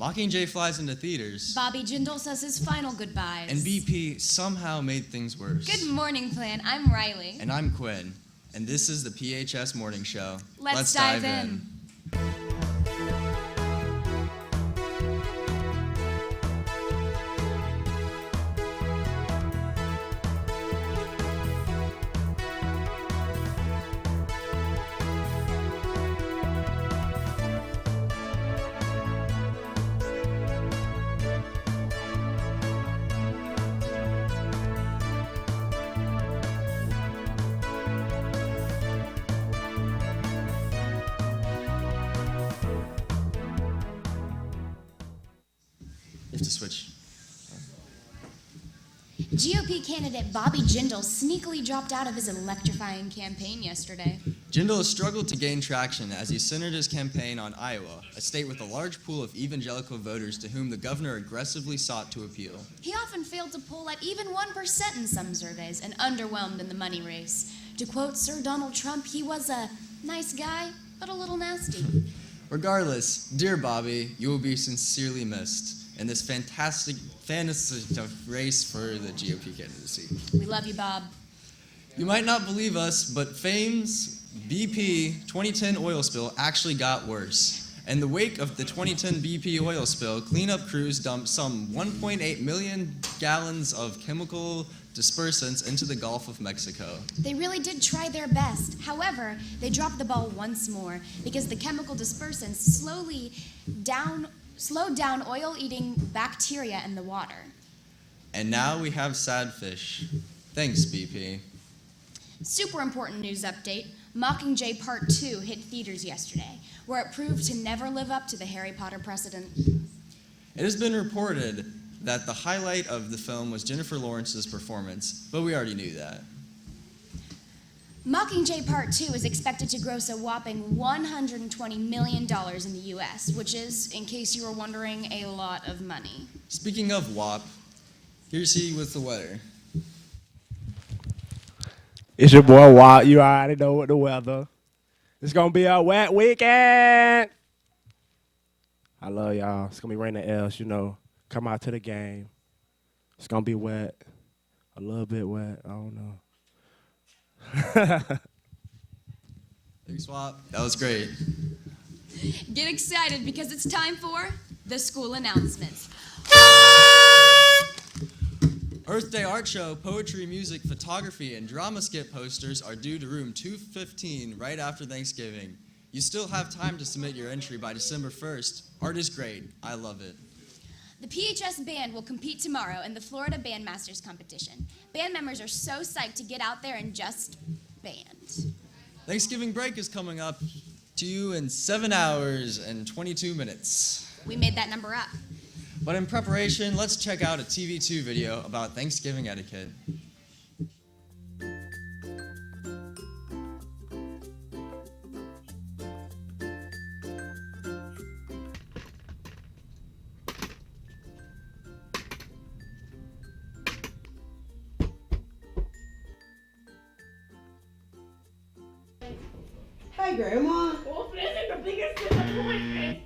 Mockingjay flies into theaters. Bobby Jindal says his final goodbyes. And BP somehow made things worse. Good morning, Plan. I'm Riley. And I'm Quinn. And this is the PHS Morning Show. Let's dive in. You have to switch. GOP candidate Bobby Jindal sneakily dropped out of his electrifying campaign yesterday. Jindal has struggled to gain traction as he centered his campaign on Iowa, a state with a large pool of evangelical voters to whom the governor aggressively sought to appeal. He often failed to poll at even 1% in some surveys and underwhelmed in the money race. To quote Sir Donald Trump, he was a nice guy, but a little nasty. Regardless, dear Bobby, you will be sincerely missed in this fantastic race for the GOP candidacy. We love you, Bob. You might not believe us, but Fame's BP 2010 oil spill actually got worse. In the wake of the 2010 BP oil spill, cleanup crews dumped some 1.8 million gallons of chemical dispersants into the Gulf of Mexico. They really did try their best. However, they dropped the ball once more because the chemical dispersants slowed down oil-eating bacteria in the water. And now we have sad fish. Thanks, BP. Super important news update. Mockingjay Part 2 hit theaters yesterday, where it proved to never live up to the Harry Potter precedent. It has been reported that the highlight of the film was Jennifer Lawrence's performance, but we already knew that. Mockingjay Part 2 is expected to gross a whopping $120 million in the U.S., which is, in case you were wondering, a lot of money. Speaking of WAP, here's he with the weather. It's your boy Walt. You already know what the weather. It's gonna be a wet weekend. I love y'all. It's gonna be raining else, you know. Come out to the game. It's gonna be wet. A little bit wet. I don't know. Thanks, WAP. That was great. Get excited because it's time for the school announcements. Earth Day Art Show, poetry, music, photography, and drama skit posters are due to room 215 right after Thanksgiving. You still have time to submit your entry by December 1st. Art is great. I love it. The PHS Band will compete tomorrow in the Florida Bandmasters competition. Band members are so psyched to get out there and just band. Thanksgiving break is coming up to you in 7 hours and 22 minutes. We made that number up. But in preparation, let's check out a TV2 video about Thanksgiving etiquette. Hey, Grandma. Well, this is the biggest disappointment.